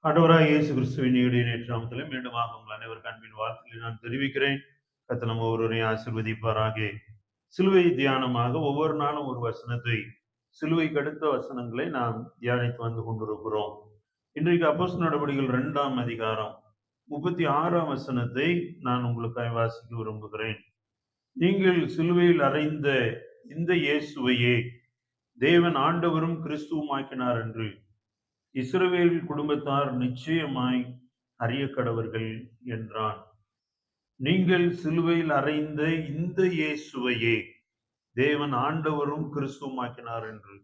ஆண்டவராய் இயேசு கிறிஸ்துவின் ஈடு நேற்று நாமத்திலே மீண்டுமாக உங்கள் அனைவருக்கு அன்பின் வாழ்த்துக்களை நான் தெரிவிக்கிறேன். கர்த்தர் நம்ம ஒவ்வொருவரையும் ஆசீர்வதிப்பாராக. சிலுவை தியானமாக ஒவ்வொரு நாளும் ஒரு வசனத்தை, சிலுவைக்கு அடுத்த வசனங்களை நாம் தியானித்து வந்து கொண்டிருக்கிறோம். இன்றைக்கு அப்போஸ்தலர் நடபடிகள் 2ஆம் அதிகாரம் 36ஆம் வசனத்தை நான் உங்களுக்காக வாசிக்க விரும்புகிறேன். நீங்கள் சிலுவையில் அறைந்த இந்த இயேசுவையே தேவன் ஆண்டவரும் கிறிஸ்துவுமாக்கினார் என்று இஸ்ரவேல் குடும்பத்தார் நிச்சயமாய் அறியக்கடவர்கள் என்றான். நீங்கள் சிலுவையில் அறைந்த இந்த இயேசுவையே தேவன் ஆண்டவரும் கிறிஸ்துவுமாக்கினார் என்று.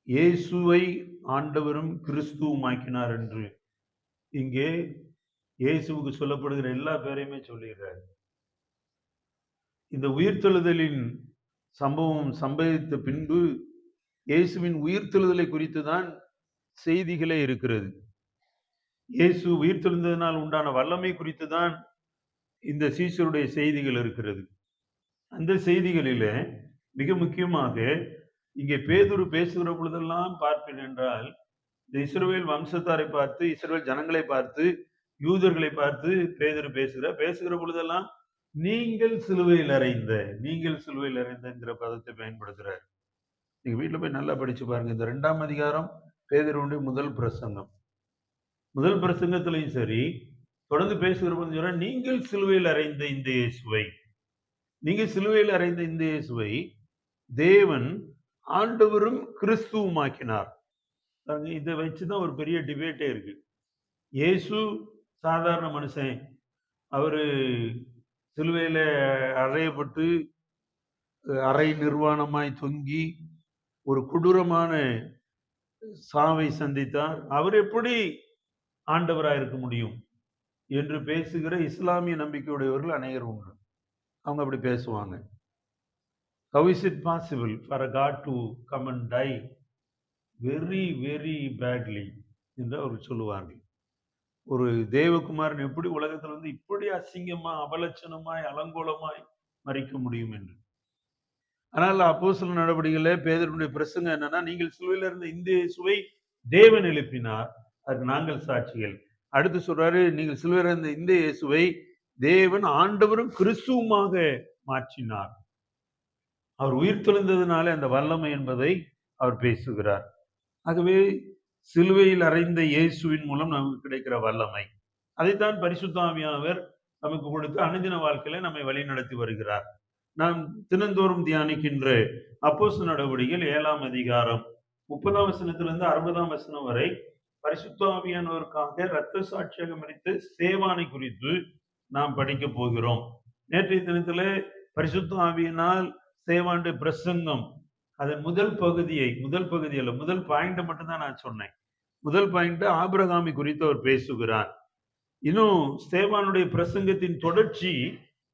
இயேசுவை ஆண்டவரும் கிறிஸ்துவுமாக்கினார் என்று இங்கே இயேசுவுக்கு சொல்லப்படுகிற எல்லா பேரையுமே சொல்லுகிறார். இந்த உயிர்த்தெழுதலின் சம்பவம் சம்பவித்த பின்பு இயேசுவின் உயிர்த்தெழுதலை குறித்து தான் செய்திகளே இருக்கிறது. இயேசு உயிர்த்தெழுந்ததினால் உண்டான வல்லமை குறித்து தான் இந்த சீஷருடைய செய்திகள் இருக்கிறது. அந்த செய்திகளிலே மிக முக்கியமாக இங்கே பேதுரு பேசுகிற பொழுதெல்லாம் பார்ப்பேன் என்றால், இந்த இஸ்ரவேல் வம்சத்தாரை பார்த்து, இஸ்ரவேல் ஜனங்களை பார்த்து, யூதர்களை பார்த்து பேதுரு பேசுகிற பொழுதெல்லாம் நீங்கள் சிலுவையில் அறைந்தங்கிற பதத்தை பயன்படுத்துறார். நீங்க வீட்டுல போய் நல்லா படிச்சு பாருங்க. இந்த 2ஆம் அதிகாரம் பேதுருவுடைய முதல் பிரசங்கத்திலையும் சரி, தொடர்ந்து பேசுகிற பொழுது சொல்ற, நீங்கள் சிலுவையில் அறைந்த இந்த இயேசுவை தேவன் ஆண்டவரும் கிறிஸ்துவுமாக்கினார். இதை வச்சுதான் ஒரு பெரிய டிபேட்டே இருக்கு. இயேசு சாதாரண மனுஷன், அவரு சிலுவையில அறையப்பட்டு அரை நிர்வாணமாய் தொங்கி ஒரு கொடூரமான சாவை சந்தித்தார். அவர் எப்படி ஆண்டவராக இருக்க முடியும் என்று பேசுகிற இஸ்லாமிய நம்பிக்கையுடையவர்கள் அநேகர் உண்டு. அவங்க அப்படி பேசுவாங்க. How is it possible for a God to come and die very very badly என்று அவர் சொல்லுவார்கள். ஒரு தேவகுமாரன் எப்படி உலகத்துல வந்து இப்படி அசிங்கமா, அபலட்சணமாய், அலங்கோலமாய் மறிக்க முடியும் என்று. ஆனால் அப்போஸ்தலர் நடபடிகளிலே பேதுருவுடைய பிரசங்கம் என்னன்னா, நீங்கள் சிலுவையில் இருந்த இந்த இயேசுவை தேவன் எழுப்பினார், அதுக்கு நாங்கள் சாட்சிகள். அடுத்து சொல்றாரு, நீங்கள் சிலுவையில் இருந்த இந்த இயேசுவை தேவன் ஆண்டவரும் கிறிஸ்துவுமாக மாற்றினார். அவர் உயிர்த்தெழுந்ததினாலே அந்த வல்லமை என்பதை அவர் பேசுகிறார். ஆகவே சிலுவையில் அறைந்த இயேசுவின் மூலம் நமக்கு கிடைக்கிற வல்லமை, அதைத்தான் பரிசுத்த ஆவியானவர் நமக்கு கொடுத்து அனுதின வாழ்க்கையில நம்மை வழி நடத்தி வருகிறார். நாம் தினந்தோறும் தியானிக்கின்ற அப்போஸ்தலர் நடவடிக்கைகள் 7ஆம் அதிகாரம் 30ஆம் வசனத்திலிருந்து 60ஆம் வசனம் வரை பரிசுத்த ஆவியானவருக்காக இரத்த சாட்சியாக மரித்த ஸ்தேவானை குறித்து நாம் படிக்க போகிறோம். நேற்றைய தினத்திலே பரிசுத்த ஆவியினால் ஸ்தேவானுடைய பிரசங்கம், அதன் முதல் பாயிண்ட் மட்டும்தான் நான் சொன்னேன். முதல் பாயிண்ட் ஆபிரகாமை குறித்து அவர் பேசுகிறார். இன்னும் ஸ்தேவானுடைய பிரசங்கத்தின் தொடர்ச்சி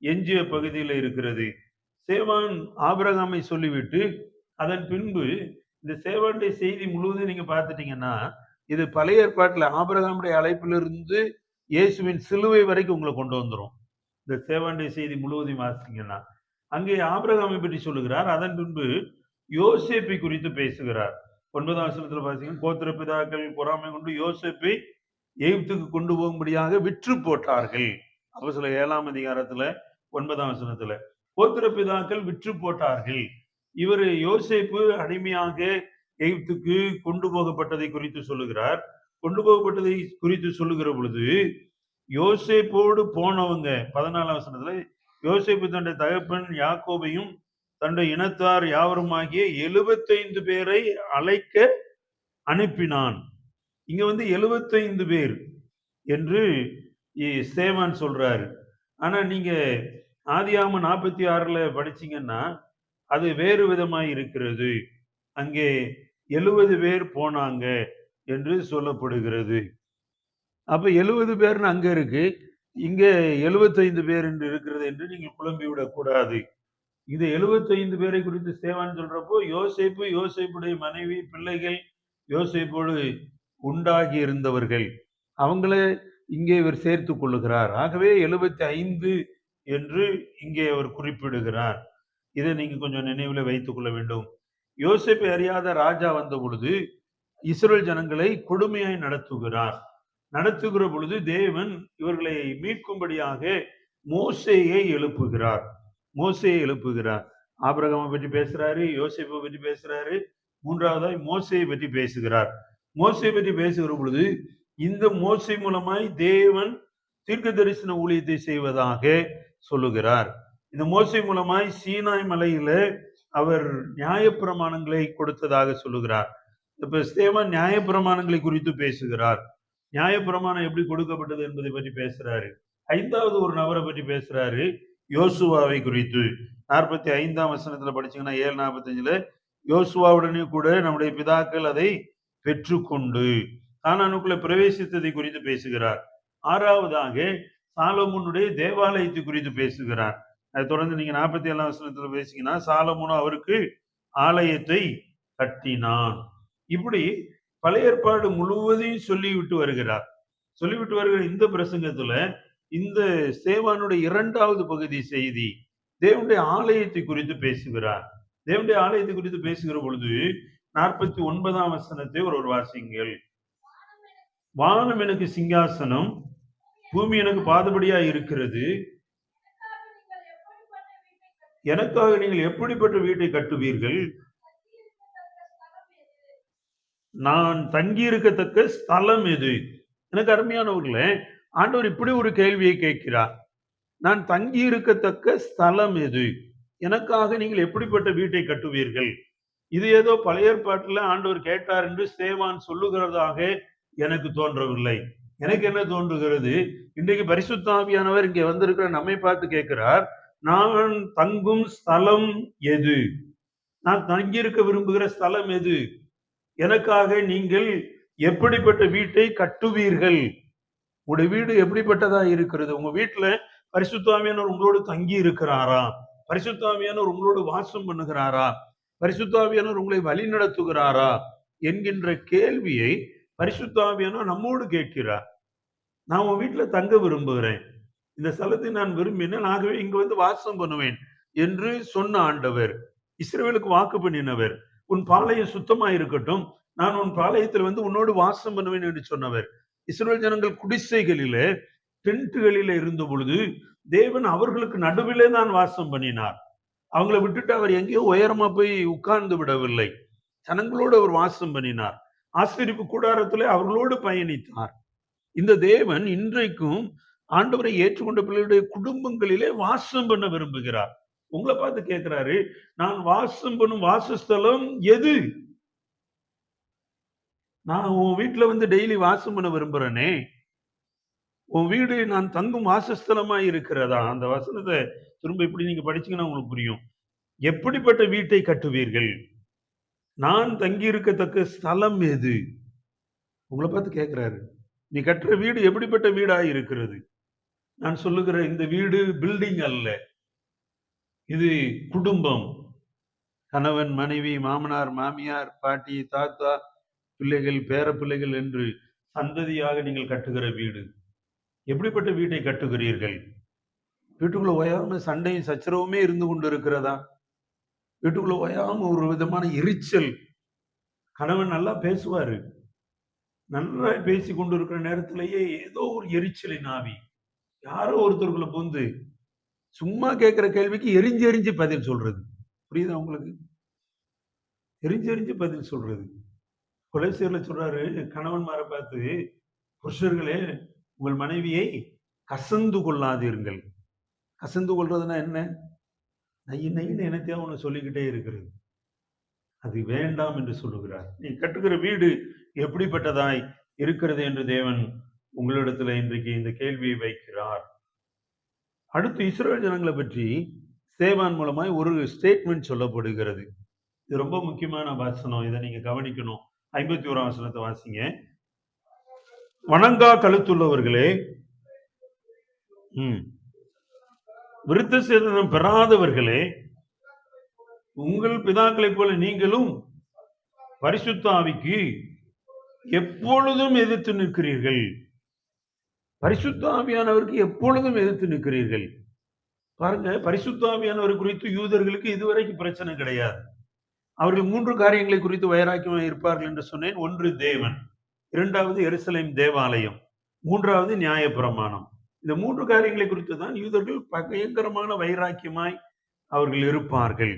எஞ்சிய பகுதியில் இருக்கிறது. ஸ்தேவான் ஆபிரகாமை சொல்லிவிட்டு அதன் பின்பு இந்த ஸ்தேவானுடைய செய்தி முழுவதும் நீங்க பார்த்துட்டீங்கன்னா, இது பழைய ஏற்பாட்டில் ஆபிரகாமுடைய அழைப்பிலிருந்து இயேசுவின் சிலுவை வரைக்கும் உங்களை கொண்டு வந்துரும். இந்த ஸ்தேவானுடைய செய்தி முழுவதையும் வாசித்தீங்கன்னா, அங்கே ஆபிரகாமை பற்றி சொல்லுகிறார். அதன் பின்பு யோசேப்பை குறித்து பேசுகிறார். 9ஆம் வசனத்துல பாத்தீங்கன்னா, கோத்திர பிதாக்கள் பொறாமை கொண்டு யோசேப்பை எகிப்துக்கு கொண்டு போகும்படியாக விற்று போட்டார்கள். அப்போஸ்தலர் 7ஆம் அதிகாரத்துல 9ஆம் வசனத்துல கோத்திர பிதாக்கள் விற்று போட்டார்கள். இவர் யோசேப்பு அடிமையாக எகிப்துக்கு கொண்டு போகப்பட்டதை குறித்து சொல்லுகிறார். கொண்டு போகப்பட்டதை குறித்து சொல்லுகிற பொழுது யோசேப்போடு போனவங்க 14ஆம் வசனத்துல, யோசேப்பு தன்னுடைய தகப்பன் யாக்கோபையும் தன்னுடைய இனத்தார் யாவருமாகிய 75 பேரை அழைக்க அனுப்பினான். இங்க வந்து 75 பேர் என்று ஸ்தேவான் சொல்றாரு. ஆனா நீங்க ஆதியாகமம் 46ல படிச்சீங்கன்னா அது வேறு விதமாய் இருக்கிறது. அங்கே 70 பேர் போனாங்க என்று சொல்லப்படுகிறது. அப்ப 70 பேர்னு அங்க இருக்கு, இங்க 75 பேர் என்று இருக்கிறது என்று நீங்கள் குழம்பிவிடக் கூடாது. இந்த 75 பேரை குறித்து ஸ்தேவான் சொல்றப்போ யோசேப்புடைய மனைவி, பிள்ளைகள், யோசேப்போடு உண்டாகி இருந்தவர்கள், அவங்கள இங்கே இவர் சேர்த்துக் கொள்ளுகிறார். ஆகவே 75 என்று இங்கே அவர் குறிப்பிடுகிறார். இதை நீங்க கொஞ்சம் நினைவில் வைத்துக் கொள்ள வேண்டும். யோசேப்பை அறியாத ராஜா வந்த பொழுது இஸ்ரவேல் ஜனங்களை கொடுமையாய் நடத்துகிற பொழுது தேவன் இவர்களை மீட்கும்படியாக மோசேயை எழுப்புகிறார். ஆபிரகாமை பற்றி பேசுறாரு, யோசேப்பை பற்றி பேசுறாரு, மூன்றாவதாய் மோசேயை பற்றி பேசுகிறார். மோசேயை பற்றி பேசுகிற பொழுது இந்த மோசே மூலமாய் தேவன் தீர்க்க தரிசன ஊழியத்தை செய்வதாக சொல்லுகிறார். இந்த மோசே மூலமாய் சீனாய் மலையில அவர் நியாயப்பிரமாணங்களை கொடுத்ததாக சொல்லுகிறார். இப்ப ஸ்தேவான் நியாயப்பிரமாணங்களை குறித்து பேசுகிறார். நியாயப்பிரமாணம் எப்படி கொடுக்கப்பட்டது என்பதை பற்றி பேசுறாரு. 5வது ஒரு நபரை பற்றி பேசுறாரு, யோசுவாவை குறித்து. 45ஆம் வசனத்துல படிச்சீங்கன்னா 7:45 யோசுவாவுடனே கூட நம்முடைய பிதாக்கள் அதை பெற்றுக்கொண்டு கானானுக்குள்ள பிரவேசித்ததை குறித்து பேசுகிறார். 6வதாக சாலமோனுடைய தேவாலயத்தை குறித்து பேசுகிறார். அதை தொடர்ந்து நீங்க 47ஆம் வசனத்துல பேசிங்கன்னா சாலமோன் அவருக்கு ஆலயத்தை கட்டினான். இப்படி பழைய ஏற்பாடு முழுவதையும் சொல்லிவிட்டு வருகிற இந்த பிரசங்கத்துல இந்த ஸ்தேவானுடைய 2வது பகுதி செய்தி தேவனுடைய ஆலயத்தை குறித்து பேசுகிறார். தேவனுடைய ஆலயத்தை குறித்து பேசுகிற பொழுது 49ஆம் வசனத்தை ஒரு வாசிங்கள். வானம் எனக்கு சிங்காசனம், பூமி எனக்கு பாதபடியா இருக்கிறது. எனக்காக நீங்கள் எப்படிப்பட்ட வீட்டை கட்டுவீர்கள்? நான் தங்கி இருக்கத்தக்க ஸ்தலம் எது? எனக்கு அருமையானவர்களே, ஆண்டவர் இப்படி ஒரு கேள்வியை கேட்கிறார். நான் தங்கி இருக்கத்தக்க ஸ்தலம் எது? எனக்காக நீங்கள் எப்படிப்பட்ட வீட்டை கட்டுவீர்கள்? இது ஏதோ பழைய ஏற்பாட்டில் ஆண்டவர் கேட்டார் என்று ஸ்தேவான் சொல்லுகிறதாக எனக்கு தோன்றவில்லை. எனக்கு என்ன தோன்றுகிறது, இன்றைக்கு பரிசுத்த ஆவியானவர் இங்கே வந்திருக்கிற நம்மை பார்த்து கேட்கிறார், நான் தங்கும் ஸ்தலம் எது? நான் தங்கியிருக்க விரும்புகிற ஸ்தலம் எது? எனக்காக நீங்கள் எப்படிப்பட்ட வீட்டை கட்டுவீர்கள்? உங்களுடைய வீடு எப்படிப்பட்டதா இருக்கிறது? உங்க வீட்டுல பரிசுத்த ஆவியானவர் உங்களோடு தங்கி இருக்கிறாரா? பரிசுத்த ஆவியானவர் உங்களோடு வாசம் பண்ணுகிறாரா? பரிசுத்த ஆவியானவர் உங்களை வழி நடத்துகிறாரா என்கின்ற கேள்வியை பரிசுத்த ஆவியானவர் நம்மோடு கேட்கிறார். நான் உன் வீட்டுல தங்க விரும்புகிறேன், இந்த ஸ்தலத்தை நான் விரும்பினேன், ஆகவே இங்க வந்து வாசம் பண்ணுவேன் என்று சொன்ன ஆண்டவர், இஸ்ரவேலுக்கு வாக்கு பண்ணினவர், உன் பாளையம் சுத்தமா இருக்கட்டும், நான் உன் பாளையத்தில் வந்து உன்னோடு வாசம் பண்ணுவேன் என்று சொன்னவர். இஸ்ரவேல் ஜனங்கள் குடிசைகளிலே டென்ட்டுகளில இருந்த பொழுது தேவன் அவர்களுக்கு நடுவிலே தான் வாசம் பண்ணினார். அவங்களை விட்டுட்டு அவர் எங்கேயோ உயரமா போய் உட்கார்ந்து விடவில்லை. ஜனங்களோடு அவர் வாசம் பண்ணினார். ஆசரிப்பு கூடாரத்திலே அவர்களோடு பயணித்தார். இந்த தேவன் இன்றைக்கும் ஆண்டவரை ஏற்றுக்கொண்ட பிள்ளைகளுடைய குடும்பங்களிலே வாசம் பண்ண விரும்புகிறார். உங்களை பார்த்து கேட்கிறாரு, நான் வாசம் பண்ணும் வாசஸ்தலம் எது? நான் உன் வீட்டுல வந்து டெய்லி வாசம் பண்ண விரும்புறேனே, உன் வீடு நான் தங்கும் வாசஸ்தலமா இருக்கிறதா? அந்த வசனத்தை திரும்ப இப்படி நீங்க படிச்சீங்கன்னா உங்களுக்கு புரியும். எப்படிப்பட்ட வீட்டை கட்டுவீர்கள்? நான் தங்கி இருக்கத்தக்க ஸ்தலம் எது? உங்களை பார்த்து கேட்கிறாரு, நீ கட்டுற வீடு எப்படிப்பட்ட வீடா இருக்கிறது? நான் சொல்லுகிற இந்த வீடு பில்டிங் அல்ல, இது குடும்பம். கணவன் மனைவி, மாமனார் மாமியார், பாட்டி தாத்தா, பிள்ளைகள் பேர பிள்ளைகள் என்று சந்ததியாக நீங்கள் கட்டுகிற வீடு. எப்படிப்பட்ட வீட்டை கட்டுகிறீர்கள்? வீட்டுக்குள்ள ஓயாம சண்டையும் சச்சரவுமே இருந்து கொண்டு இருக்கிறதா? வீட்டுக்குள்ள ஓயாம ஒரு விதமான எரிச்சல். கணவன் நல்லா பேசுவாரு, நல்லா பேசி கொண்டு இருக்கிற நேரத்திலேயே ஏதோ ஒரு எரிச்சலின் ஆவி யாரோ ஒருத்தருக்குள்ள புகுந்து சும்மா கேட்கிற கேள்விக்கு எரிஞ்சு எரிஞ்சு பதில் சொல்றது. புரியுதா உங்களுக்கு? எரிஞ்சு எரிஞ்சு பதில் சொல்றது. கொலைசீர்ல சொல்றாரு கணவன்மாரை பார்த்து, புருஷர்களே உங்கள் மனைவியை கசந்து கொள்ளாதீர்கள். கசந்து கொள்றதுன்னா என்ன? நையின்னு என்னத்தையா ஒண்ணு சொல்லிக்கிட்டே இருக்கிறது, அது வேண்டாம் என்று சொல்லுகிறார். நீ கட்டுகிற வீடு எப்படிப்பட்டதாய் இருக்கிறது என்று தேவன் உங்களிடத்துல இன்றைக்கு இந்த கேள்வியை வைக்கிறார். அடுத்து இஸ்ரவேல் ஜனங்களை பற்றி ஸ்தேவான் மூலமாய் ஒரு ஸ்டேட்மெண்ட் சொல்லப்படுகிறது. இது ரொம்ப முக்கியமான வசனம், இதை நீங்க கவனிக்கணும். 51ஆம் வசனத்தை வாசிங்க. வணங்கா கழுத்துள்ளவர்களே, விருத்த சேதனம் பெறாதவர்களே, உங்கள் பிதாக்களைப் போல நீங்களும் பரிசுத்த ஆவிக்கு எப்பொழுதும் எதிர்த்து நிற்கிறீர்கள். பரிசுத்த ஆவியானவருக்கு எப்பொழுதும் எதிர்த்து நிற்கிறீர்கள். பாருங்க, பரிசுத்த ஆவியானவர் குறித்து யூதர்களுக்கு இதுவரைக்கும் பிரச்சனை கிடையாது. அவர்கள் 3 காரியங்களை குறித்து வைராக்கியமாக இருப்பார்கள் என்று சொன்னேன். ஒன்று தேவன், இரண்டாவது எருசலேம் தேவாலயம், மூன்றாவது நியாயப்பிரமாணம். இந்த 3 காரியங்களை குறித்து தான் யூதர்கள் பயங்கரமான வைராக்கியமாய் அவர்கள் இருப்பார்கள்.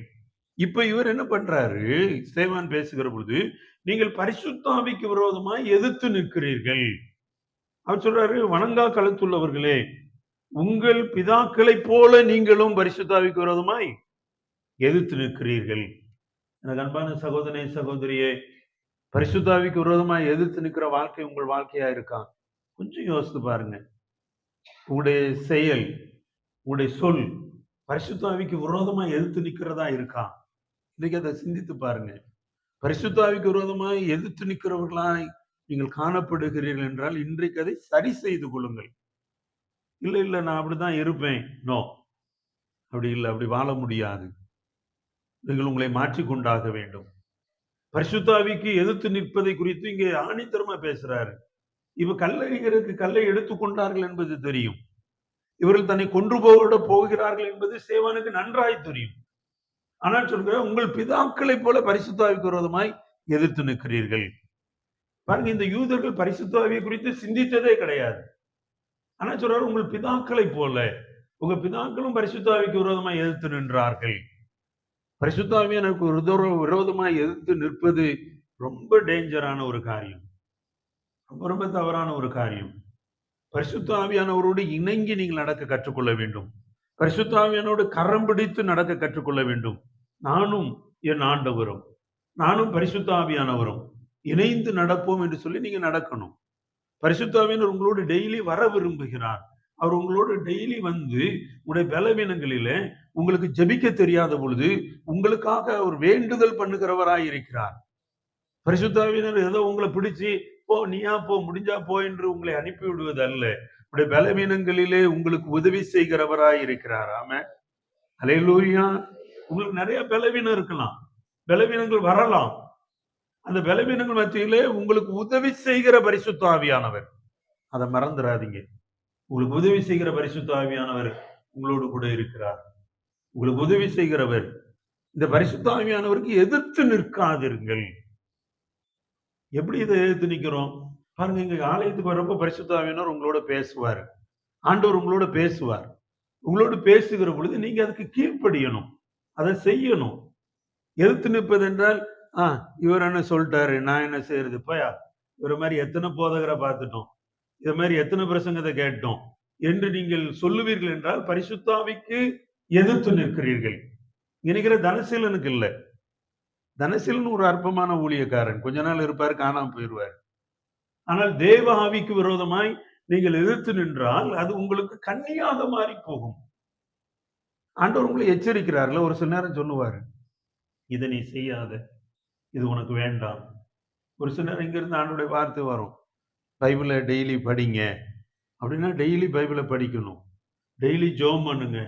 இப்ப இவர் என்ன பண்றாரு? ஸ்தேவான் பேசுகிற பொழுது, நீங்கள் பரிசுத்த ஆவிக்கு விரோதமாய் எதிர்த்து நிற்கிறீர்கள். அவர் சொல்றாரு, வணங்கா கழுத்துள்ளவர்களே, உங்கள் பிதாக்களைப் போல நீங்களும் பரிசுத்த ஆவிக்கு விரோதமாய் எதிர்த்து நிற்கிறீர்கள். எனக்கு அன்பான சகோதரனே, சகோதரியே, பரிசுத்த ஆவிக்கு விரோதமாய் எதிர்த்து நிற்கிற வாழ்க்கை உங்கள் வாழ்க்கையா இருக்கா? கொஞ்சம் யோசித்து பாருங்க. உங்களுடைய செயல், உங்களுடைய சொல் பரிசுத்த ஆவிக்கு விரோதமா எதிர்த்து நிக்கிறதா இருக்கா? இன்னைக்கு அதை சிந்தித்து பாருங்க. பரிசுத்த ஆவிக்கு விரோதமாய் எதிர்த்து நிற்கிறவர்களாய் நீங்கள் காணப்படுகிறீர்கள் என்றால் இன்றைக்கு அதை சரி செய்து கொள்ளுங்கள். இல்ல நான் அப்படிதான் இருப்பேன், நோ, அப்படி இல்லை, அப்படி வாழ முடியாது. நீங்கள் உங்களை மாற்றிக்கொண்டாக வேண்டும். பரிசுத்த ஆவிக்கு எதிர்த்து நிற்பதை குறித்து இங்கே ஆணித்தரமா பேசுறாரு. இவ கல்லறிகிறதுக்கு கல்லை எடுத்துக்கொண்டார்கள் என்பது தெரியும். இவர்கள் தன்னை கொன்று போட போகிறார்கள் என்பது சேவானுக்கு நன்றாய் தெரியும். ஆனால் சொல்கிற, உங்கள் பிதாக்களைப் போல பரிசுத்த ஆவிக்கு விரோதமாய் எதிர்த்து நிற்கிறீர்கள். பாருங்க, இந்த யூதர்கள் பரிசுத்த ஆவியை குறித்து சிந்தித்ததே கிடையாது. ஆனா சொல்றாரு, உங்கள் பிதாக்களைப் போல, உங்க பிதாக்களும் பரிசுத்த ஆவிக்கு விரோதமாய் எதிர்த்து நின்றார்கள். பரிசுத்த ஆவியானவருக்கு விரோதமாய் எதிர்த்து நிற்பது ரொம்ப டேஞ்சரான ஒரு காரியம், ரொம்ப தவறான ஒரு காரியம். பரிசுத்த ஆவியானவரோடு இணங்கி நீங்கள் நடக்க கற்றுக்கொள்ள வேண்டும். பரிசுத்த ஆவியானவரோடு கரம் பிடித்து நடக்க கற்றுக்கொள்ள வேண்டும். நானும் என் ஆண்டவரும், நானும் பரிசுத்த ஆவியானவரும் இணைந்து நடப்போம் என்று சொல்லி நீங்க நடக்கணும். பரிசுத்த ஆவியானவர் உங்களோடு டெய்லி வர விரும்புகிறார். அவர் உங்களோடு டெய்லி வந்து உங்களுடைய பலவீனங்களிலே உங்களுக்கு ஜெபிக்க தெரியாத பொழுது உங்களுக்காக அவர் வேண்டுதல் பண்ணுகிறவராய் இருக்கிறார். பரிசுத்த ஆவியானவர் ஏதோ உங்களை பிடிச்சு போ, நீயா போ, முடிஞ்சா போ என்று உங்களை அனுப்பி விடுவது அல்ல. உடைய பலவீனங்களிலே உங்களுக்கு உதவி செய்கிறவராய் இருக்கிறார். ஆமென், அல்லேலூயா. உங்களுக்கு நிறைய பலவீனம் இருக்கலாம், பலவீனங்கள் வரலாம். அந்த பலவீனங்கள் மத்தியிலே உங்களுக்கு உதவி செய்கிற பரிசுத்த ஆவியானவர், அதை மறந்துடாதீங்க. உங்களுக்கு உதவி செய்கிற பரிசுத்த ஆவியானவர் உங்களோடு கூட இருக்கிறார். உங்களுக்கு உதவி செய்கிறவர். இந்த பரிசுத்த ஆவியானவருக்கு எதிர்த்து நிற்காதிருங்கள். எப்படி இதை எதிர்த்து நிக்கிறோம் பாருங்க. இங்க ஆலயத்துக்கு வரப்போ பரிசுத்த ஆவியானவர் உங்களோட பேசுவார். ஆண்டவர் உங்களோட பேசுவார். உங்களோடு பேசுகிற பொழுது நீங்க அதுக்கு கீழ்ப்படியணும், அதை செய்யணும். எதிர்த்து நிற்பது என்றால், இவர் என்ன சொல்லிட்டாரு, நான் என்ன செய்யறது, பயா இவர மாதிரி எத்தனை போதகரை பார்த்துட்டோம், இத மாதிரி எத்தனை பிரசங்கத்தை கேட்டோம் என்று நீங்கள் சொல்லுவீர்கள் என்றால் பரிசுத்த ஆவிக்கு எதிர்த்து நிற்கிறீர்கள். நினைக்கிற தனசீலனுக்கு இல்ல. தனசீலன் ஒரு அற்பமான ஊழியக்காரன், கொஞ்ச நாள் இருப்பார், காணாம போயிடுவார். ஆனால் தேவ ஆவிக்கு விரோதமாய் நீங்கள் எதிர்த்து நின்றால் அது உங்களுக்கு கண்ணியாக மாறி போகும். ஆண்டவர் உங்களை எச்சரிக்கிறார்ல, ஒரு சில நேரம் சொல்லுவாரு, இதை நீ செய்யாத, இது உனக்கு வேண்டாம். ஒரு சில நேரம் இங்க இருந்து ஆண்டோடைய வார்த்தை வரும், பைபிளை டெய்லி படிங்க அப்படின்னா டெய்லி பைபிளை படிக்கணும், டெய்லி ஜெபம் பண்ணுங்க.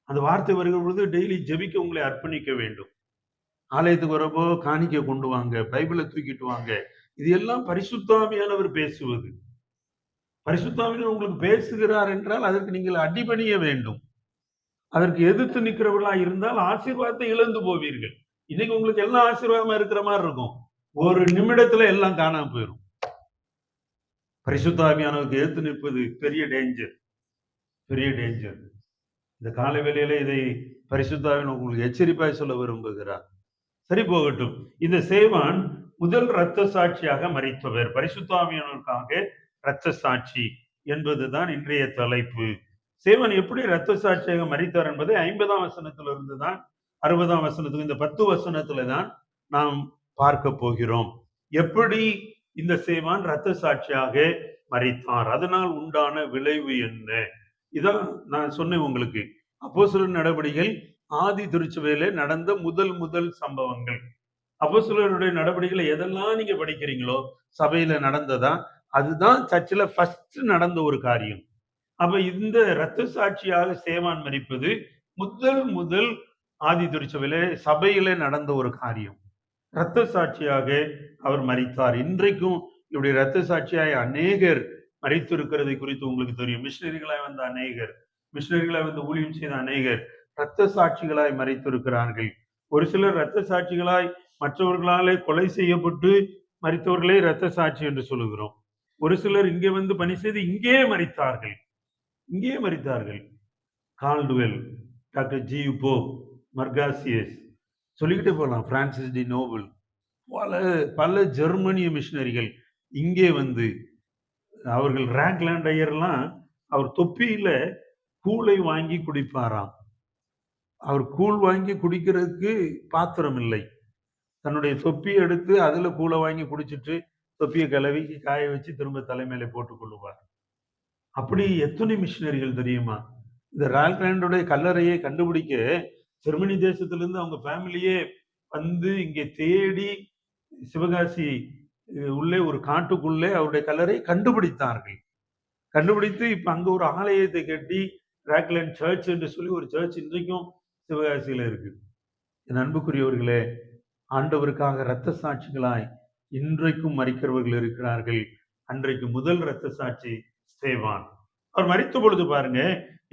அந்த வார்த்தை வருகிற பொழுது டெய்லி ஜெபிக்க உங்களை அர்ப்பணிக்க வேண்டும். ஆலயத்துக்கு வரப்போ காணிக்க கொண்டு வாங்க, பைபிளை தூக்கிட்டு வாங்க. இது எல்லாம் பரிசுத்த ஆவியானவர் பேசுவது. பரிசுத்த ஆவியானவர் உங்களுக்கு பேசுகிறார் என்றால் அதற்கு நீங்கள் அடிபணிய வேண்டும். அதற்கு எதிர்த்து நிற்கிறவர்களா இருந்தால் ஆசீர்வாதத்தை இழந்து போவீர்கள். இன்னைக்கு உங்களுக்கு எல்லாம் ஆசீர்வாதமா இருக்கிற மாதிரி இருக்கும், ஒரு நிமிடத்துல எல்லாம் காணாம போயிடும். பரிசுத்த ஆவியானவருக்கு எதிர்த்து நிற்பது பெரிய டேஞ்சர், பெரிய டேஞ்சர். இந்த காலை வேளையில இதை பரிசுத்த ஆவியானவர் உங்களுக்கு எச்சரிப்பாய் சொல்ல விரும்புகிறார். சரி, போகட்டும். இந்த சேவான் முதல் இரத்த சாட்சியாக மரித்தவர். பரிசுத்த ஆவியானவருக்காக இரத்த சாட்சி என்பதுதான் இன்றைய தலைப்பு. சேவன் எப்படி இரத்த சாட்சியாக மரித்தார் என்பதை 50ஆம் வசனத்திலிருந்து தான் 60ஆம் வசனத்துக்கு, இந்த 10 வசனத்துல தான் நாம் பார்க்க போகிறோம். எப்படி இந்த சேவான் இரத்த சாட்சியாக மரித்தார், அதனால் உண்டான விளைவு என்ன, இதான் நான் சொன்னேன் உங்களுக்கு. அப்போஸ்தலர் நடவடிக்கைகள் ஆதி திருச்சபையில நடந்த முதல் சம்பவங்கள். அப்போஸ்தலருடைய நடவடிக்கைகளை எதெல்லாம் நீங்க படிக்கிறீங்களோ சபையில நடந்ததா, அதுதான் சர்ச்சில் ஃபர்ஸ்ட் நடந்த ஒரு காரியம். அப்ப இந்த இரத்த சாட்சியாக சேவான் மரிப்பது முதல் ஆதி திருச்சபையில சபையில நடந்த ஒரு காரியம். இரத்த சாட்சியாக அவர் மரித்தார். இன்றைக்கும் இப்படி இரத்த சாட்சியாய் அநேகர் மரித்திருக்கிறதை குறித்து உங்களுக்கு தெரியும். மிஷினரிகளாய் வந்த அநேகர், மிஷினரிகளாய் வந்து ஊழியம் செய்த அநேகர் இரத்த சாட்சிகளாய் மரித்திருக்கிறார்கள். ஒரு சிலர் இரத்த சாட்சிகளாய் மற்றவர்களாலே கொலை செய்யப்பட்டு மரித்தவர்களே இரத்த சாட்சி என்று சொல்லுகிறோம். ஒரு சிலர் இங்கே வந்து பணி செய்து இங்கே மரித்தார்கள். கால்டுவெல், டாக்டர் ஜி போப், மர்காசியஸ், சொல்லிக்கிட்டே போகலாம். பிரான்சிஸ் டி நோபல், பல பல ஜெர்மனிய மிஷினரிகள் இங்கே வந்து அவர்கள் ராக்லாண்ட் ஐயர்லாம் அவர் தொப்பியில கூளை வாங்கி குடிப்பாராம். அவர் கூழ் வாங்கி குடிக்கிறதுக்கு பாத்திரம் இல்லை. தன்னுடைய தொப்பியை எடுத்து அதுல கூளை வாங்கி குடிச்சிட்டு தொப்பியை கலவி காய வச்சு திரும்ப தலைமையில போட்டுக் கொள்ளுவார். அப்படி எத்தனை மிஷினரிகள் தெரியுமா? இந்த ராக்லாண்டுடைய கல்லறையை கண்டுபிடிக்க ஜெர்மனி தேசத்திலிருந்து அவங்க ஃபேமிலியே வந்து இங்கே தேடி சிவகாசி உள்ளே ஒரு காட்டுக்குள்ளே அவருடைய கல்லறை கண்டுபிடித்தார்கள். கண்டுபிடித்து இப்ப அங்க ஒரு ஆலயத்தை கட்டி ராக்லாண்ட் சர்ச் என்று சொல்லி ஒரு சர்ச் இன்றைக்கும் சிவகாசியில இருக்கு. என் அன்புக்குரியவர்களே, ஆண்டவருக்காக இரத்த சாட்சிகளாய் இன்றைக்கும் மரிக்கிறவர்கள் இருக்கிறார்கள். அன்றைக்கு முதல் இரத்த சாட்சி ஸ்தேவான். அவர் மரித்த பொழுது பாருங்க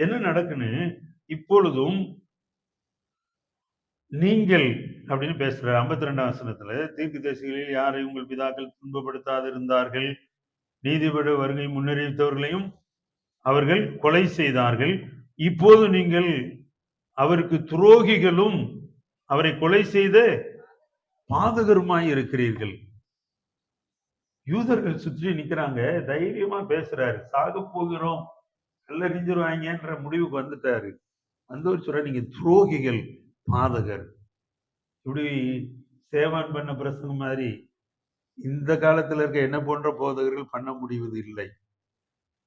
என்ன நடக்குன்னு. இப்பொழுதும் நீங்கள் அப்படின்னு பேசுறாரு 52ஆம் வசனத்துல, தீர்க்கதரிசிகளில் யாரை உங்கள் பிதாக்கள் துன்பப்படுத்தாதிருந்தார்கள், நீதிபதி வருகை முன்னறிவித்தவர்களையும் அவர்கள் கொலை செய்தார்கள். இப்போது நீங்கள் அவருக்கு துரோகிகளும் அவரை கொலை செய்த பாதகருமாய் இருக்கிறீர்கள். யூதர்கள் சுற்றி நிக்கிறாங்க, தைரியமா பேசுறாரு. சாக போகிறோம், கல்லறிஞ்சிருவாங்கன்ற முடிவுக்கு வந்துட்டாரு. வந்தவர் சொல்ற, நீங்க துரோகிகள், பாதகர். இப்படி சேவான் பண்ண பிரசங்கம் மாதிரி இந்த காலத்துல இருக்க என்ன போன்ற போதகர்கள் பண்ண முடிவது இல்லை.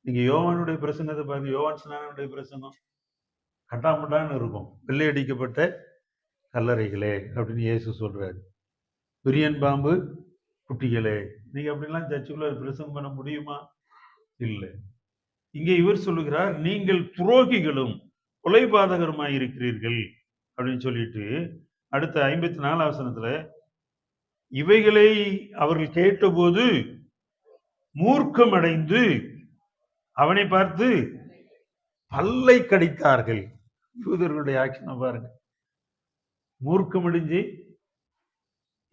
நீங்க யோவானுடைய பிரசங்கத்தை பாருங்க. யோவான் ஸ்நானனுடைய பிரசங்கம் கட்டாமட்டான்னு இருக்கும். வெள்ளை அடிக்கப்பட்ட கல்லறைகளே அப்படின்னு இயேசு சொல்றாரு. விரியன் பாம்பு குட்டிகளே. நீங்க அப்படிலாம் சர்ச்சுக்குள்ள பிரசங்கம் பண்ண முடியுமா? இல்லை. இங்கே இவர் சொல்லுகிறார், நீங்கள் துரோகிகளும் கொலைபாதகருமாய் இருக்கிறீர்கள் அப்படின்னு சொல்லிட்டு அடுத்த 54ஆம் வசனத்துல, இவைகளை அவர்கள் கேட்டபோது மூர்க்கம் அடைந்து அவனை பார்த்து பல்லை கடித்தார்கள். யூதர்களுடைய ஆக்ஷன் பாருங்க. மூர்க்கம் அடைஞ்சு,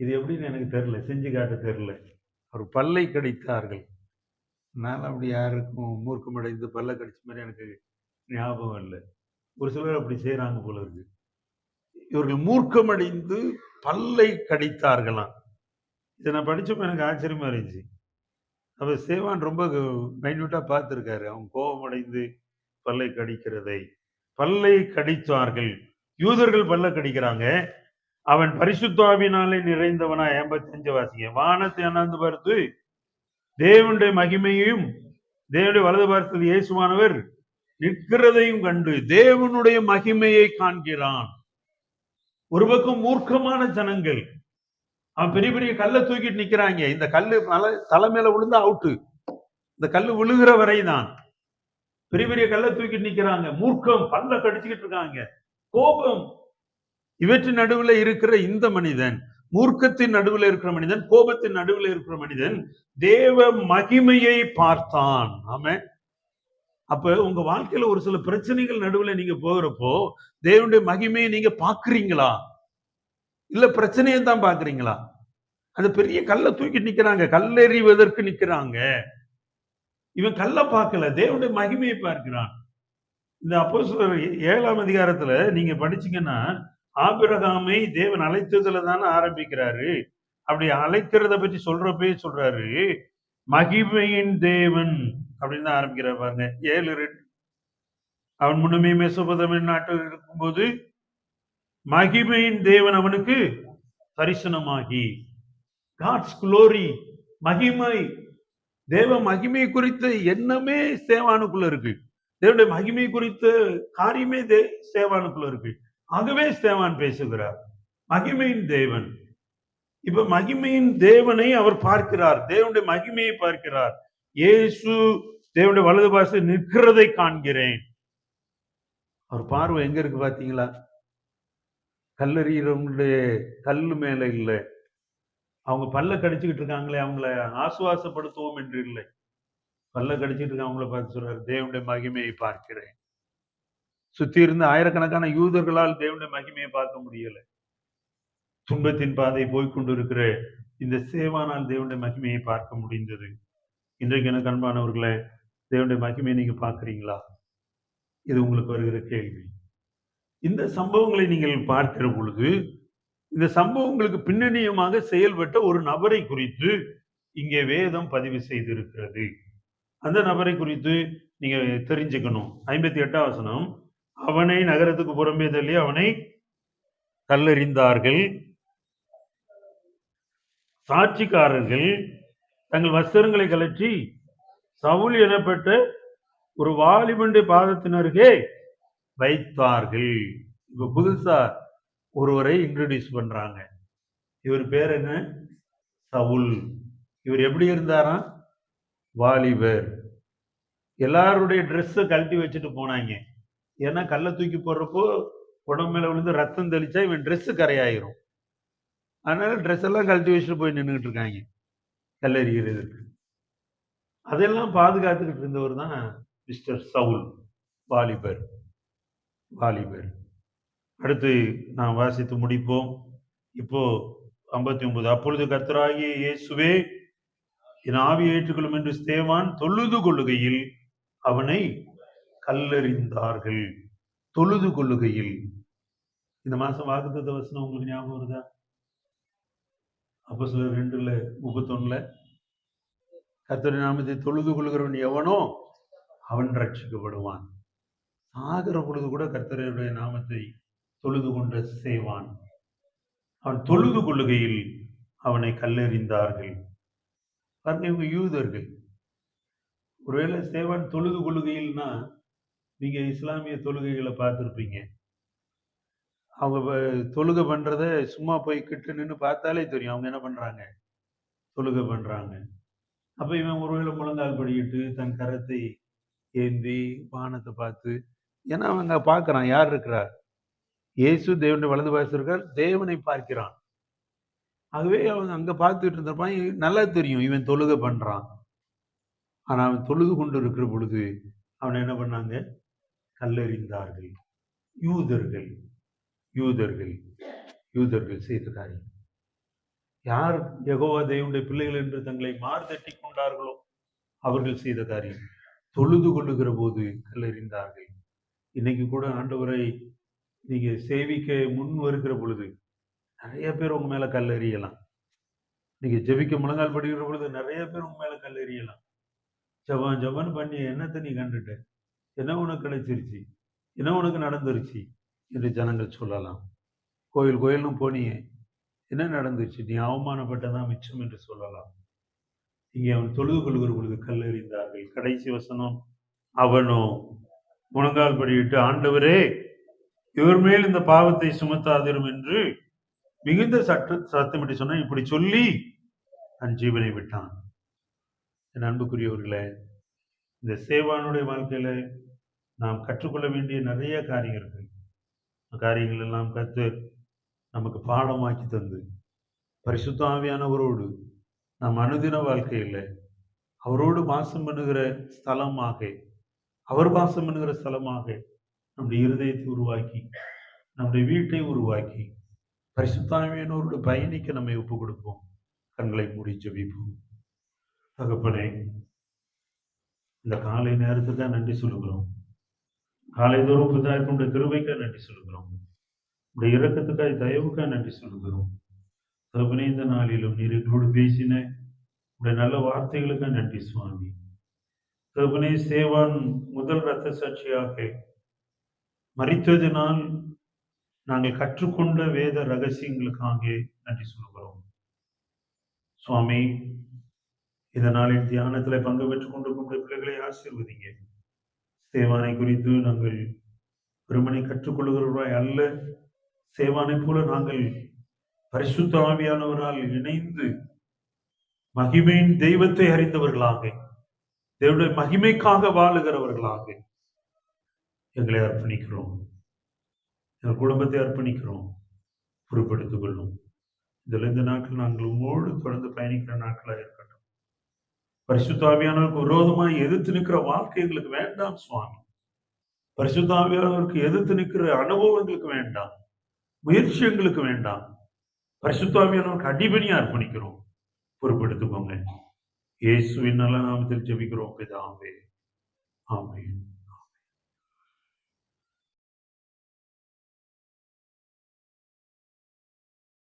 இது எப்படின்னு எனக்கு தெரியல, செஞ்சு காட்ட தெரியல. அவர் பல்லை கடித்தார்கள். நான் அப்படி யாருக்கும் மூர்க்கம் அடைந்து பல்லை கடிச்ச மாதிரி எனக்கு ஞாபகம் இல்லை. ஒரு சிலர் அப்படி செய்யறாங்க போல இருக்கு. இவர்கள் மூர்க்கம் அடைந்து பல்லை கடித்தார்களாம். இதை நான் படிச்சப்ப எனக்கு ஆச்சரியமா இருந்துச்சு. அப்ப சேவான் ரொம்ப மைன்யூட்டா பார்த்திருக்காரு. அவங்க கோபம் அடைந்து பல்லை கடிக்கிறதை. பல்லை கடித்தார்கள். யூதர்கள் பல்ல கடிக்கிறாங்க. அவன் பரிசுத்தாவினாலே நிறைந்தவனா. 85 வாசிங்க. வானத்தை அண்ணாந்து பார்த்து தேவனுடைய மகிமையையும் தேவனுடைய வலது பார்த்து இயேசுவானவர் நிற்கிறதையும் கண்டு தேவனுடைய மகிமையை காண்கிறான். ஒரு பக்கம் மூர்க்கமான ஜனங்கள், அவன் பெரிய பெரிய கல்லை தூக்கிட்டு நிக்கிறாங்க. இந்த கல்லு தலை மேல விழுந்தா அவுட்டு. இந்த கல்லு விழுகிற வரைதான் பெரிய பெரிய கல்லை தூக்கிட்டு நிக்கிறாங்க. மூர்க்கம், பல்ல கடிச்சுக்கிட்டு இருக்காங்க, கோபம். இவற்றின் நடுவில் இருக்கிற இந்த மனிதன், மூர்க்கத்தின் நடுவில் இருக்கிற மனிதன், கோபத்தின் நடுவில் இருக்கிற மனிதன் தேவ மகிமையை பார்த்தான். ஆமென். அப்ப உங்க வாழ்க்கையில ஒரு சில பிரச்சனைகள் நடுவுல நீங்க போகிறப்போ தேவனுடைய மகிமையை நீங்க பாக்குறீங்களா? இல்ல பிரச்சனையை தான் பாக்குறீங்களா? அந்த பெரிய கல்லை தூக்கி நிக்கிறாங்க, கல்லெறிவதற்கு நிக்கிறாங்க. இவன் கல்லை பார்க்கல, தேவனுடைய மகிமையை பார்க்கிறான். இந்த அப்போஸ்தலர் 7ஆம் அதிகாரத்துல நீங்க படிச்சீங்கன்னா, ஆபிரகாமை தேவன் அழைத்ததுல தானே ஆரம்பிக்கிறாரு. அப்படி அழைக்கிறத பற்றி சொல்றப்பே சொல்றாரு, மகிமையின் தேவன் அப்படின்னு தான் ஆரம்பிக்கிறார் பாருங்க. 7:2. அவன் முன்னமே மெசொப்பொத்தாமிய நாட்டில் இருக்கும்போது மகிமையின் தேவன் அவனுக்கு தரிசனமாகி, காட்ஸ் குளோரி, மகிமை, தேவ மகிமை குறித்த எண்ணமே சேவானுக்குள்ள இருக்கு. தேவனுடைய மகிமை குறித்த காரியமே சேவானுக்குள்ள இருக்கு. ஆகவே சேவான் பேசுகிறார், மகிமையின் தேவன். இப்ப மகிமையின் தேவனை அவர் பார்க்கிறார், தேவனுடைய மகிமையை பார்க்கிறார். இயேசு தேவனுடைய வலது பாசத்தில் நிற்கிறதை காண்கிறேன். அவர் பார்வை எங்க இருக்கு பாத்தீங்களா? கல்லறிகிறவங்களுடைய கல்லு மேல இல்லை. அவங்க பல்ல கடிச்சுக்கிட்டு இருக்காங்களே, அவங்கள ஆசுவாசப்படுத்துவோம் என்று இல்லை. பல்ல கடிச்சிட்டு இருக்க அவங்கள பார்த்து சொல்றாரு, தேவனுடைய மகிமையை பார்க்கிறேன். சுத்தி இருந்த ஆயிரக்கணக்கான யூதர்களால் தேவனுடைய மகிமையை பார்க்க முடியல. துன்பத்தின் பாதை போய்கொண்டிருக்கிற இந்த சேவானால் தேவனுடைய மகிமையை பார்க்க முடிந்தது. இன்றைக்கு எனக்கு அன்பானவர்களே, தேவனுடைய மகிமையை நீங்க பார்க்கிறீங்களா? இது உங்களுக்கு வருகிற கேள்வி. இந்த சம்பவங்களை நீங்கள் பார்க்கிற பொழுது, இந்த சம்பவங்களுக்கு பின்னணியமாக செயல்பட்ட ஒரு நபரை குறித்து இங்கே வேதம் பதிவு செய்திருக்கிறது. அந்த நபரை குறித்து நீங்க தெரிஞ்சுக்கணும். 58ஆம் வசனம், அவனை நகரத்துக்கு புறம்பே தள்ளி அவனை கல்லெறிந்தார்கள். சாட்சிக்காரர்கள் தங்கள் வஸ்திரங்களை கழற்றி சவுல் எனப்பட்ட ஒரு வாலிபனுடைய பாதத்தினருகே வைத்தார்கள். இப்ப புதுசா ஒருவரை இன்ட்ரோடியூஸ் பண்றாங்க. இவர் பேர் என்ன? சவுல். இவர் எப்படி இருந்தாராம்? வாலிபர். எல்லாருடைய ட்ரெஸ்ஸை கழட்டி வச்சுட்டு போனாங்க. ஏன்னா கல்லை தூக்கி போடுறப்போ உடம்பு மேல விழுந்து ரத்தம் தெளிச்சா இவன் ட்ரெஸ் கரையாயிரும். அதனால ட்ரெஸ் எல்லாம் கழட்டி வச்சுட்டு போய் நின்றுட்டு இருக்காங்க கல்லெறிகிறதுக்கு. அதெல்லாம் பாதுகாத்துக்கிட்டு இருந்தவர் தான் மிஸ்டர் சவுல். வாலிபர். வாலிபர். அடுத்து நாம் வாசித்து முடிப்போம். இப்போ 59, அப்பொழுது கர்த்தராகிய இயேசுவே என் ஆவியை ஏற்றுக்கொள்ளும் என்று ஸ்தேவான் தொழுது கொள்ளுகையில் அவனை கல்லெறிந்தார்கள். தொழுது கொள்ளுகையில். இந்த மாசம் வாக்குத்தத்த வசனம் உங்களுக்கு ஞாபகம் வருதா? அப்போஸ்தலர் 2:31 கர்த்தருடைய நாமத்தை தொழுது கொள்கிறவன் எவனோ அவன் ரட்சிக்கப்படுவான். சாகிற பொழுது கூட கர்த்தருடைய நாமத்தை தொழுது கொண்ட சேவான், அவன் தொழுது கொள்ளுகையில் அவனை கல்லெறிந்தார்கள். பாருங்க, இவங்க யூதர்கள். ஒருவேளை சேவான் தொழுது கொள்ளுகையில்னா நீங்க இஸ்லாமிய தொழுகைகளை பார்த்துருப்பீங்க. அவங்க தொழுகை பண்றத சும்மா போய் கிட்ட நின்று பார்த்தாலே தெரியும் அவங்க என்ன பண்றாங்க, தொழுகை பண்றாங்க. அப்ப இவன் ஒருவேளை முழங்கால் படிக்கிட்டு தன் கரத்தை ஏந்தி வானத்தை பார்த்து, ஏன்னா அவங்க பார்க்கறான் யார் இருக்கிறார், இயேசு தேவனுடைய வலது பாசம் இருக்கார், தேவனை பார்க்கிறான். ஆகவே அவன் அங்க பார்த்துட்டு இருந்தப்பான், நல்லா தெரியும் இவன் தொழுகை பண்றான். ஆனா அவன் தொழுது கொண்டு இருக்கிற பொழுது அவன் என்ன பண்ணாங்க, கல்லெறிந்தார்கள். யூதர்கள் யூதர்கள் யூதர்கள் செய்த காரியம். யார் யெகோவா தேவனுடைய பிள்ளைகள் என்று தங்களை மார்தட்டி கொண்டார்களோ அவர்கள் செய்த காரியம். தொழுது கொள்ளுகிற போது கல்லெறிந்தார்கள். இன்னைக்கு கூட ஆண்டவரை நீங்க சேவிக்க முன் வருகிற பொழுது நிறைய பேர் உங்க மேல கல்லெறியலாம். நீங்க ஜெபிக்க முழங்கால் படிக்கிற பொழுது நிறைய பேர் உங்க மேல கல்லெறியலாம். ஜெபம் ஜெபம் பண்ணி என்னத்தை நீ கண்டுட்ட, என்ன உனக்கு கிடைச்சிருச்சு, என்ன உனக்கு நடந்துருச்சு என்று ஜனங்கள் சொல்லலாம். கோயில் கோயில்னு போனியே, என்ன நடந்துச்சு, நீ அவமானப்பட்டதான் மிச்சம் என்று சொல்லலாம். இங்கே அவன் தொழுது கொள்கிற பொழுது கல்லெறிந்தார்கள். கடைசி வசனம், அவனோ முழங்கால் படியிட்டு, ஆண்டவரே இவர் மேல் இந்த பாவத்தை சுமத்தாதிரும் என்று மிகுந்த சத்தமிட்டு சொன்ன. இப்படி சொல்லி தன் ஜீவனை விட்டான். என் அன்புக்குரியவர்களே, இந்த சேவானுடைய வாழ்க்கையில நாம் கற்றுக்கொள்ள வேண்டிய நிறைய காரியங்கள் எல்லாம் கர்த்தர் நமக்கு பாடமாக்கி தந்து, பரிசுத்த ஆவியானவரோடு நாம் அனுதின வாழ்க்கையில் அவரோடு வாசம் பண்ணுகிற ஸ்தலமாக, அவர் வாசம் பண்ணுகிற ஸ்தலமாக நம்முடைய இருதயத்தை உருவாக்கி, நம்முடைய வீட்டை உருவாக்கி, பரிசுத்த ஆவியானவரோடு பயணிக்க நம்மை ஒப்புக் கொடுப்போம். கண்களை மூடி ஜெபிப்போம். தகப்பனே, இந்த காலை நேரத்துக்காக நன்றி சொல்லுகிறோம். காலை தோறும் புதிய கிருபைக்காக நன்றி சொல்லுகிறோம். உடைய இரக்கத்துக்காக, தயவுக்காக நன்றி சொல்லுகிறோம். தகப்பனே, இந்த நாளிலும் நீர் எங்களோடு பேசின உடைய நல்ல வார்த்தைகளுக்காக நன்றி சுவாமி. தகப்பனே, சேவான் முதல் இரத்த சாட்சியாக மரித்ததினால் நாங்கள் கற்றுக்கொண்ட வேத ரகசியங்களுக்காக நன்றி சொல்லுகிறோம் சுவாமி. இந்த நாளில் தியானத்தில் பங்கு பெற்றுக் கொண்டிருக்கும் பிள்ளைகளை ஆசீர்வதிங்க. சேவானை குறித்து நாங்கள் வெறுமனை கற்றுக்கொள்கிறவராய் அல்ல, சேவானை போல நாங்கள் பரிசுத்த ஆவியானவரால் இணைந்து மகிமையின் தெய்வத்தை அறிந்தவர்களாக, தேவனுடைய மகிமைக்காக வாழுகிறவர்களாக எங்களை அர்ப்பணிக்கிறோம். எங்கள் குடும்பத்தை அர்ப்பணிக்கிறோம். பொறுப்படுத்திக் கொள்ளும். இதில் இந்த நாட்கள் நாங்கள் உங்களோடு தொடர்ந்து பயணிக்கிற நாட்களாக இருக்கட்டும். பரிசுத்த ஆவியானவருக்கு விரோதமாய் எதிர்த்து நிற்கிற வாழ்க்கை எங்களுக்கு வேண்டாம் சுவாமி. பரிசுத்த ஆவியானவருக்கு எதிர்த்து நிற்கிற அனுபவம் எங்களுக்கு வேண்டாம், முயற்சி எங்களுக்கு வேண்டாம். பரிசுத்த ஆவியானவருக்கு அடிபணியா அர்ப்பணிக்கிறோம். பொறுப்பெடுத்துக்கோங்க. இயேசுவின் நல்ல நாமத்தில் ஜெபிக்கிறோம் பிதாவே. ஆமென்.